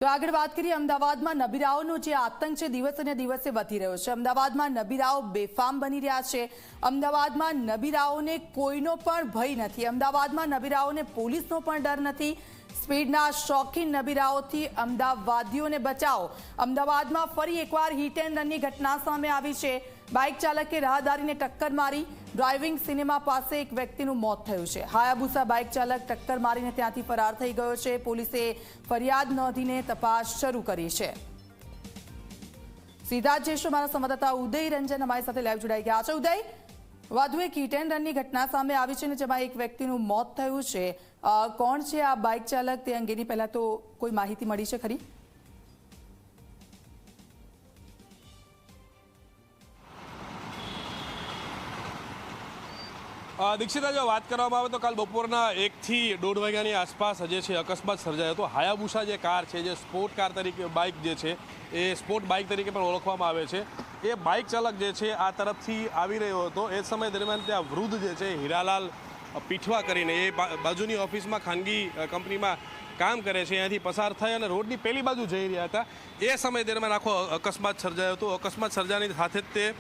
તો આગળ વાત કરીએ અમદાવાદમાં નબીરાઓનો જે આતંક છે દિવસે ને દિવસે વધી રહ્યો છે। અમદાવાદમાં નબીરાઓ બેફામ બની રહ્યા છે। અમદાવાદમાં નબીરાઓને કોઈનો પણ ભય નથી। અમદાવાદમાં નબીરાઓને પોલીસનો પણ ડર નથી। સ્પીડના શોખીન નબીરાઓથી અમદાવાદીઓને બચાવો। અમદાવાદમાં ફરી એકવાર હિટ એન્ડ રનની ઘટના સામે આવી છે। બાઇક ચાલકે રાહદારીને ટક્કર મારી। ડ્રાઇવિંગ સિનેમા પાસે એક વ્યક્તિનું મોત થયું છે। હાયાબુસા બાઇક ચાલક ટક્કર મારીને ત્યાંથી ફરાર થઈ ગયો છે। પોલીસે ફરિયાદ નોંધીને તપાસ શરૂ કરી છે। સીધા જ જઈશું મારા સંવાદદાતા ઉદય રંજન અમારી સાથે લાઈવ જોડાઈ ગયા છે। ઉદય, વધુ એક હિટ એન્ડ રનની ઘટના સામે આવી છે ને જેમાં એક વ્યક્તિનું મોત થયું છે। કોણ છે આ બાઇક ચાલક તે અંગેની પહેલા તો કોઈ માહિતી મળી છે ખરી? દીક્ષિતા, જો વાત કરવામાં આવે તો કાલ બપોરના 1 થી 1:30 વાગ્યાની આસપાસ જે છે અકસ્માત સર્જાયો હતો। હાયાબુસા જે કાર છે, જે સ્પોર્ટ કાર તરીકે બાઇક જે છે એ સ્પોર્ટ બાઇક તરીકે પણ ઓળખવામાં આવે છે, એ બાઇક ચાલક જે છે આ તરફથી આવી રહ્યો હતો। એ સમય દરમિયાન ત્યાં વૃદ્ધ જે છે હીરાલાલ પીઠવા કરીને એ બાજુની ઓફિસમાં ખાનગી કંપનીમાં કામ કરે છે, અહીંયાથી પસાર થઈ અને રોડની પેલી બાજુ જઈ રહ્યા હતા। એ સમય દરમિયાન આખો અકસ્માત સર્જાયો હતો। અકસ્માત સર્જાની સાથે જ તે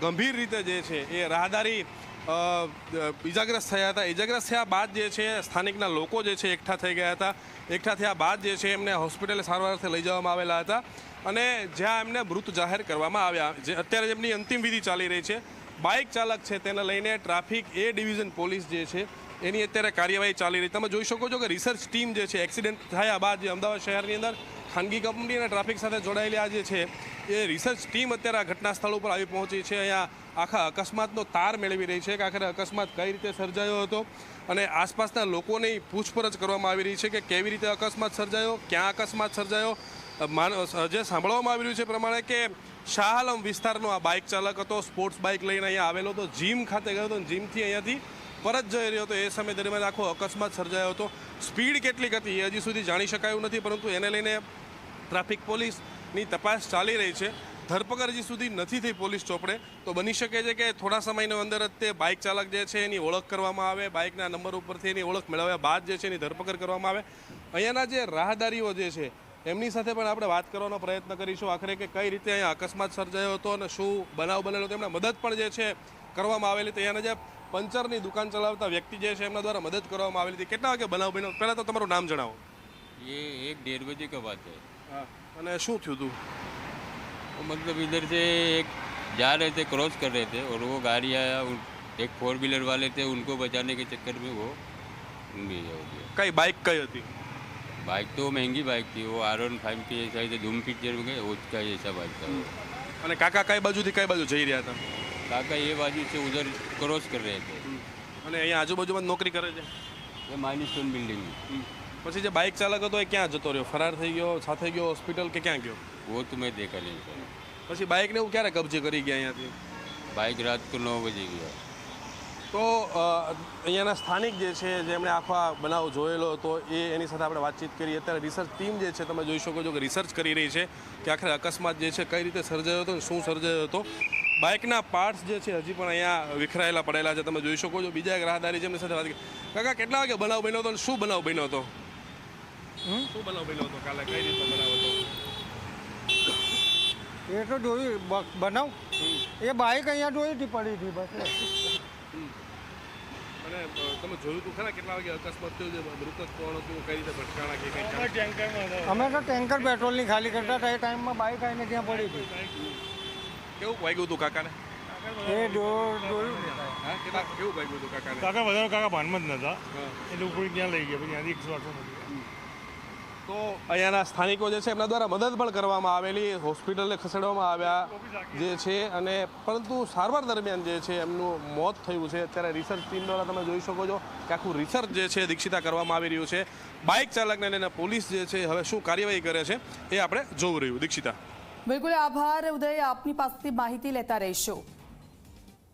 ગંભીર રીતે જે છે એ રાહદારી ઇજાગ્રસ્ત થયા હતા। ઇજાગ્રસ્ત થયા બાદ જે છે સ્થાનિકના લોકો જે છે એકઠા થઈ ગયા હતા। એકઠા થયા બાદ જે છે એમને હોસ્પિટલે સારવારથી લઈ જવામાં આવેલા હતા અને જ્યાં એમને મૃત જાહેર કરવામાં આવ્યા। જે અત્યારે એમની અંતિમ વિધિ ચાલી રહી છે। બાઇક ચાલક છે તેને લઈને ટ્રાફિક એ ડિવિઝન પોલીસ જે છે એની અત્યારે કાર્યવાહી ચાલી રહી। તમે જોઈ શકો છો કે રિસર્ચ ટીમ જે છે એક્સિડન્ટ થયા બાદ જે અમદાવાદ શહેરની અંદર ખાનગી કંપની અને ટ્રાફિક સાથે જોડાયેલી આ જે છે એ રિસર્ચ ટીમ અત્યારે આ ઘટના સ્થળ ઉપર આવી પહોંચી છે। અહીંયા આખા અકસ્માતનો તાર મેળવી રહી છે કે આખરે અકસ્માત કઈ રીતે સર્જાયો હતો અને આસપાસના લોકોની પૂછપરછ કરવામાં આવી રહી છે કે કેવી રીતે અકસ્માત સર્જાયો, ક્યાં અકસ્માત સર્જાયો। જે સાંભળવામાં આવી રહ્યું છે પ્રમાણે કે શાહ આલમ વિસ્તારનો આ બાઇક ચાલક હતો। સ્પોર્ટ્સ બાઇક લઈને અહીંયા આવેલો હતો, જીમ ખાતે ગયો હતો, જીમથી અહીંયાથી પરત જઈ રહ્યો હતો। એ સમય દરમિયાન આખો અકસ્માત સર્જાયો હતો। સ્પીડ કેટલીક હતી એ હજી સુધી જાણી શકાયું નથી, પરંતુ એને લઈને ટ્રાફિક પોલીસની તપાસ ચાલી રહી છે। ધરપકડ હજી સુધી નથી થઈ પોલીસ ચોપડે, તો બની શકે છે કે થોડા સમયની અંદર જ તે બાઇક ચાલક જે છે એની ઓળખ કરવામાં આવે, બાઇકના નંબર ઉપરથી એની ઓળખ મેળવ્યા બાદ જે છે એની ધરપકડ કરવામાં આવે। અહીંયાના જે રાહદારીઓ જે છે એમની સાથે પણ આપણે વાત કરવાનો પ્રયત્ન કરીશું આખરે કે કઈ રીતે અહીંયા અકસ્માત સર્જાયો હતો અને શું બનાવ બનેલો હતો, એમને મદદ પણ જે છે કરવામાં આવેલી। તો અહીંયાના જે પંચરની દુકાન ચલાવતા વ્યક્તિ જે છે એમના દ્વારા મદદ કરવામાં આવેલી હતી। કેટલા વાગે બનાવ બન્યો, પહેલાં તો તમારું નામ જણાવો। ये 1-1:30 बजे का बात है। હા, અને શું થયું હતું? मतलब इधर से एक जा रहे थे, क्रॉस कर रहे थे और वो गाड़ी आया, एक 4 व्हीलर वाले थे, उनको बचाने के चक्कर में वो उनमें हो गया। કઈ બાઇક કઈ હતી? बाइक तो महंगी बाइक थी, वो R15 की ऐसा ही धूम पिक्चर में गए, उसका ऐसा बाइक था वो। અને કાકા કઈ બાજુથી કઈ બાજુ જઈ રહ્યા હતા? काका ये बाजू से उधर क्रॉस कर रहे थे। અને અહીંયા આજુબાજુમાં નોકરી કરે છે? ये माइलस्टोन बिल्डिंग में। પછી જે બાઇક ચાલક હતો એ ક્યાં જતો રહ્યો, ફરાર થઈ ગયો, સાથે ગયો હોસ્પિટલ કે ક્યાં ગયો? वो तो मैं देखा नहीं सर। પછી બાઇકને એવું ક્યારે કબજે કરી ગયા અહીંયાથી? बाइक रात को 9 बजे गया। તો અહીંયાના સ્થાનિક જે છે જેમણે આખો આ બનાવ જોયેલો હતો એની સાથે આપણે વાતચીત કરી। અત્યારે રિસર્ચ ટીમ જે છે તમે જોઈ શકો છો કે રિસર્ચ કરી રહી છે કે આખરે અકસ્માત જે છે કઈ રીતે સર્જાયો હતો, શું સર્જાયો હતો। બાઇકના પાર્ટ્સ જે છે હજી પણ અહીંયા વિખરાયેલા પડેલા છે, તમે જોઈ શકો છો। બીજા એક રાહદારી જેમની સાથે વાત કરી। કાકા, કેટલા વાગે બનાવ બન્યો હતો અને શું બનાવ બન્યો હતો? શું બનાવ બન્યો હતો કાલે, કઈ રીતે બનાવ હતો? એ તો જોયું બનાવ, એ બાઇક અહીંયા જોઈ હતી, પડી હતી બસ। અને તમે જોયું હતું ખરા કેટલા વાગે અકસ્માત થયો છે, મૃતક કોણ હતું, કઈ રીતે ભટકાણા કે કઈ? અમે તો ટેન્કર પેટ્રોલની ખાલી કરતા હતા, એ ટાઈમમાં બાઇક આવીને ત્યાં પડી હતી। કેવું વાગ્યું હતું કાકાને? એ જોયું હા, કેવું વાગ્યું હતું કાકાને? કાકા વધારે કાકા ભાનમાં જ નતા, એટલે ઉપર ત્યાં લઈ ગયા, પછી ત્યાંથી 108 તો અહીંયાના સ્થાનિકો જે છે એમના દ્વારા મદદ પણ કરવામાં આવેલી, હોસ્પિટલે ખસેડવામાં આવ્યા જે છે, અને પરંતુ સારવાર દરમિયાન જે છે એમનું મોત થયું છે। અત્યારે રિસર્ચ ટીમ દ્વારા તમે જોઈ શકો છો કે આખું રિસર્ચ જે છે દીક્ષિતા કરવામાં આવી રહ્યું છે। બાઇક ચાલકને લઈને પોલીસ જે છે હવે શું કાર્યવાહી કરે છે એ આપણે જોવું રહ્યું। દીક્ષિતા, બિલકુલ આભાર ઉદય, આપની પાસેથી માહિતી લેતા રહીશું।